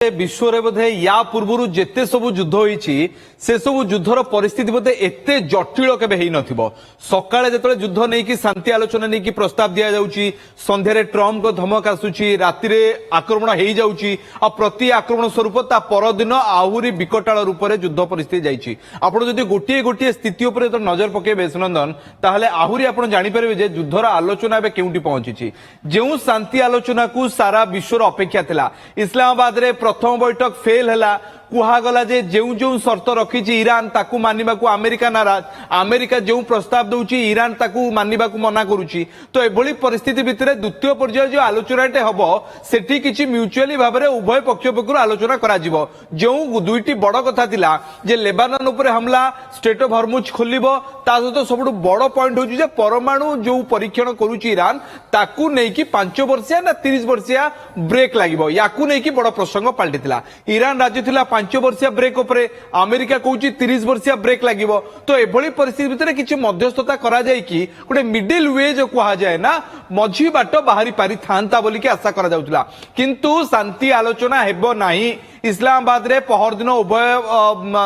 विश्व बोधे या पूर्व जिते सबू युद्ध होईची से सबू युद्धर परिस्थिति बोधे एते जटिल केबे हेई नथिबो। सकाळे जेतले युद्ध नै कि शांति आलोचना नै कि प्रस्ताव दिया जाउची, संध्यारे ट्रम्प को धमक आसुची, रातिरे आक्रमण हेई जाउची आ प्रति आक्रमण स्वरूप ता परदिन आहुरी विकटाळ रूपरे युद्ध परिस्थिति जाइची। आपण जदि गोटिए गोटिए स्थिति उपरे तो नजर पकेबे सुनंदन ताहले आहुरी आपण जानि परिबे जे युद्धर आलोचना एबे केउटी पहुंचीची। जेउ शांति आलोचना को सारा विश्वर अपेक्षा थिला, इस्लामाबाद रे प्रथम बैठक फेल है कुहागला जे जो जो शर्त रखी ईरान ताकू मानिबा को अमेरिका नाराज, अमेरिका जो प्रस्ताव दउची ईरान ताकू मानिबा को मना करूची। तो एभली परिस्थिति भितरे द्वितीय पर्याय जो आलोचनाटे हबो सेठी किछि म्यूचुअली भाबरे उभय पक्ष पक्षरु आलोचना करा जिवो। जो दुईटी बड़ कथा थिला जे लेबानन उपरे हमला, स्टेट ऑफ हॉर्मुज खोलिबो, ता सहित सबुठु बड़ पॉइंट होची जे परमाणु जो परीक्षण करूची ईरान ताकू नै कि 5 वर्षिया ना 30 वर्षिया ब्रेक लागिबो, याकू नै कि बड़ प्रसंग पलटिथिला। ईरान राज्य थिला 5 वर्षिया ब्रेक उपरे, अमेरिका कहूची 30 वर्षिया ब्रेक लागिबो। तो एभली परिस्थिति भितरे किछि मध्यस्थता करा जाय कि गोटे मिडिल वे जो कहा जाय ना मझी बाट बाहरी पारि थांता बोली कि आशा करा जाउतला, किंतु शांति आलोचना हेबो नाही। इस्लामाबाद रे पहर दिन उभय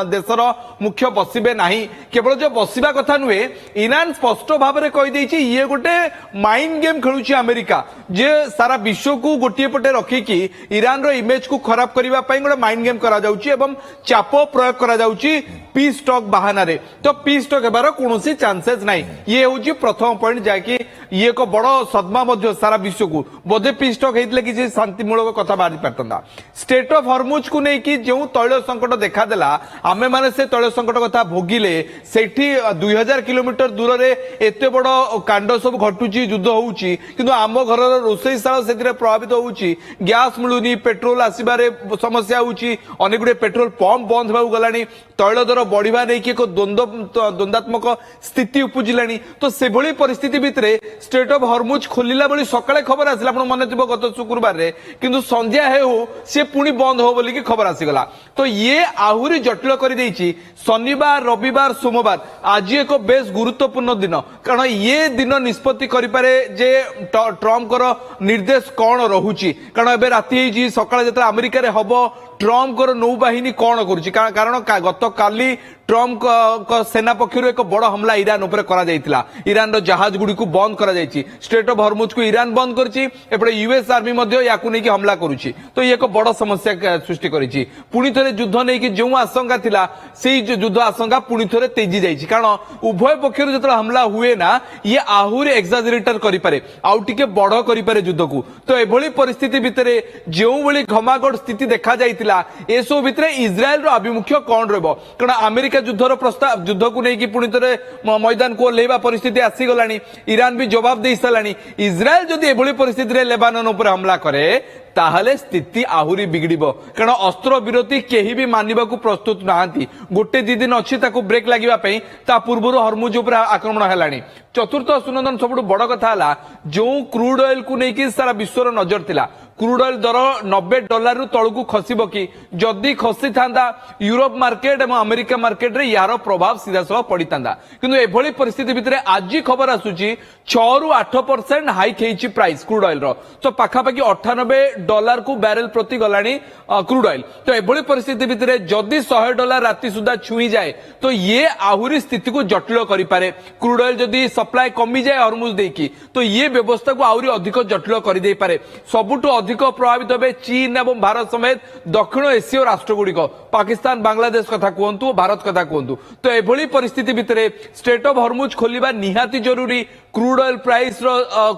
देशर मुख्य बसिबे नाही। केवल जो बसिबा कथा नुहे, ईरान स्पष्ट भाव में कही देछि ये गोटे माइंड गेम खेलुछि अमेरिका, जे सारा विश्व को गोटे पटे रखिकी ईरान रो इमेज को खराब करबा पई गोटे माइंड गेम करा जाउछि एवं चाप प्रयोग करा जाउछि पीस टॉक बहाना रे। तो पीस टॉक हेबार कोनोसी चांसेस नाही। ये होछि प्रथम पॉइंट जाकी ये एक बड़ सदमा मध्य सारा विश्व को बोधे पीस टॉक हेतले कि शांतिमूलक कथा बाहरी पारतंदा। स्टेट ऑफ हॉर्मुज को नहीं कि जो तैल संकट देखा देला आमे माने से तैल संकट कथा भोगिले, सेठी 2000 किलोमीटर दूर रे एते बड़ कांड सब घटुची, युद्ध होउची, किंतु आम घर रोषेईशाला से प्रभावित होउची, गैस मिलुनी, पेट्रोल आसीबारे समस्या होउची, अनेक गुडे पेट्रोल पंप बंद होबा गलानी, तैल दर बढ़िबा नै कि एक द्वंद्वात्मक स्थिति उपजिलानी। तो से भली परिस्थिति भितरे स्टेट ऑफ हॉर्मुज खोलिला बली सकाळे खबर आसिला, आपण मन थिबो गत शुक्रवार रे, किंतु संध्या हेउ से पुणी बंद हो बोली कि खबर आसीगला। तो ये आहुरी जटिल कर देइछि। शनिवार, रविवार, सोमवार आज एक बेस गुरुत्वपूर्ण दिन, कारण ये दिन निष्पत्ति करिपारे जे ट्रम्प कर निर्देश कौन रहुछि। कारण एबे राति जी सकाळे जते अमेरिका रे हबो ट्रम्प कर नौबाहिनी कौन करुछि, कारण गत काली ट्रम्प सेना पक्षर एक बड़ हमला ईरान उपर करा जायतिला। ईरान रो जहाज गुडी को बंद करा जायछि, स्टेट ऑफ हॉर्मुज को ईरान बंद करछि, एपटे यूएस आर्मी मध्य याकू नै कि हमला करुछि। तो ये एक बड़ समस्या सृष्टि करिछि। पुणी थरे युद्ध नै कि जो आशंका थिला सेही युद्ध आशंका पुणी थरे तेजी जायछि, कारण उभय पक्षर जते हमला हुए ना ये आहुरी एक्साजरेटर करि पारे, आउ टिके बड़ करि पारे युद्ध को। तो एभली परिस्थिति भितरे जो भली घमाघट स्थिति देखा जायतिला ए सब भितरे इजराइल रो अभिमुख्य कौन रहबो, कारण अमेरिका युद्धर प्रस्ताव युद्ध को नहीं कि पुणी थे मैदान को ओह्लैबा परिस्थिति आसी गलानी, ईरान भी जवाब दे सारानी। इजराइल जदि एभली परिस्थिति रे लेबानन उपर हमला करे ताहले स्थिति आहुरी बिगड़िबो, कारण अस्त्र विरति केही भी मानिबा को प्रस्तुत नाहांती। गोटे दी दिन अछि ताको ब्रेक लागिबा पई, ता पूर्वरु हॉर्मुज उपर आक्रमण हेलानी। चतुर्थ सुनंदन सबुठ बड़ कथा हला जो क्रूड ऑयल को नहीं कि सारा विश्वर नजर थिला, क्रूड ऑयल दर $90 रु तळकू खसिबो कि, जदि खसी थांदा यूरोप मार्केट एवं अमेरिका मार्केट रे यार प्रभाव सीधा सह पड़ी थांदा। किंतु एभली परिस्थिति भितरे आज खबर आसुची 6 रु 8% हाइक हेची प्राइस क्रूड ऑयल रो। तो पाखापाखि $98 को बैरेल प्रति गलानी क्रूड ऑयल। तो एभली परिस्थिति भितरे जदि $100 राति सुधा छुई जाए तो ये आहुरी स्थिति को जटिल करि पारे। क्रूड ऑयल जदि सप्लाई कमी जाए हॉर्मुज देकी तो ये व्यवस्था को आहुरी अधिक जटिल कर दे पारे। सबुठु अधिक प्रभावित होबे चीन एवं भारत समेत दक्षिण एशीय राष्ट्र गुड़िक, पाकिस्तान, बांग्लादेश कथा कहतु, भारत कथा कहतु। तो एभली परिस्थिति भितरे स्टेट ऑफ हॉर्मुज खोलिबा निहाती जरूरी। क्रूड ऑयल प्राइस रो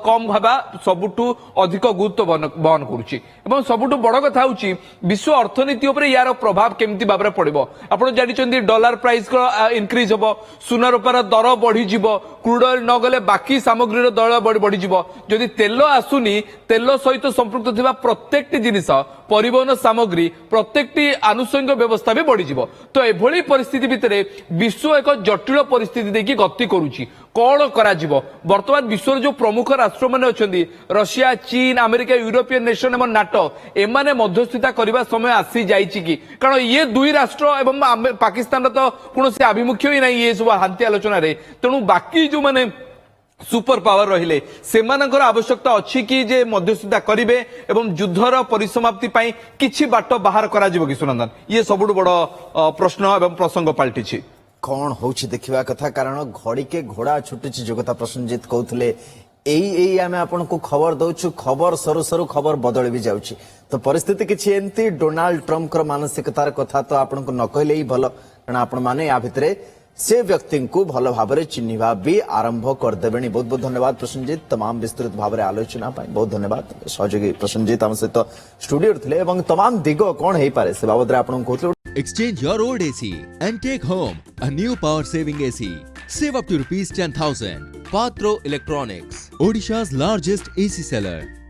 कम हवा सबुठु अधिक गुरुत्व बहन करुछि। एवं सबुठु बड़ कथा होछि विश्व अर्थनीति उपरे यार प्रभाव केमती भाबरे पड़िबो। आपण जानिचंदी डॉलर प्राइस को इंक्रीज होबो, सुना रूपार दर बढ़ी जिवो, क्रूड ऑयल न गले बाकी सामग्री रो दर बढ़ी जिवो। जदि तेल आसुनी, तेल सहित संपृक्त थिबा प्रत्येकटी जिनिस, परिवहन सामग्री, प्रत्येकटी आनुषंगिक व्यवस्था भी बढ़ी जिवो। तो एभली परिस्थिति भितरे विश्व एक जटिल परिस्थिति देखि गति करूछि। कौन करा जिवो वर्तमान विश्व जो प्रमुख राष्ट्र माने अछंदी रशिया, चीन, अमेरिका, यूरोपियन नेशन एवं नाटो एमाने मध्यस्थिता करबा समय आसी जाइछि कि, कारण ये दुई राष्ट्र एवं पाकिस्तान तो कोनोसी आभिमुख्य ही नहीं ये सब शांति आलोचना रे। तेणु बाकी जो माने सुपर पावर रहिले सेमानकर आवश्यकता अछि कि जे मध्यस्थता करिवे एवं युद्धर परिसमाप्ति पई किछि बाट बाहर करा जिवो कि सुनंदन ये सबुठ बड़ प्रश्न एवं प्रसंग पलटिछि कौन होछि देखिबा कथा कारण घड़ी के घोड़ा छुटुछि जोगता प्रसन्नजित कहउथले एई आमे आपन को खबर दउछु खबर सरो सरो खबर बदल भी जाउछि तो परिस्थिति किछि एंती डोनाल्ड ट्रम्प कर मानसिकतार कथा तो आपन को न कहले ही भलो कारण आपन माने या भितरे से व्यक्ति को भल भाव चिन्हवा भी आरंभ करदेवे बहुत बहुत धन्यवाद प्रसन्नजित तमाम विस्तृत भाव आलोचना बहुत धन्यवाद सहयोगी प्रसन्नजित आम सहित स्टूडियो थे तमाम दिग कौन हो पारे से बाबद आपको कहते Exchange your old AC and take home a new power saving AC. Save up to rupees 10,000. Patro Electronics, Odisha's largest AC seller.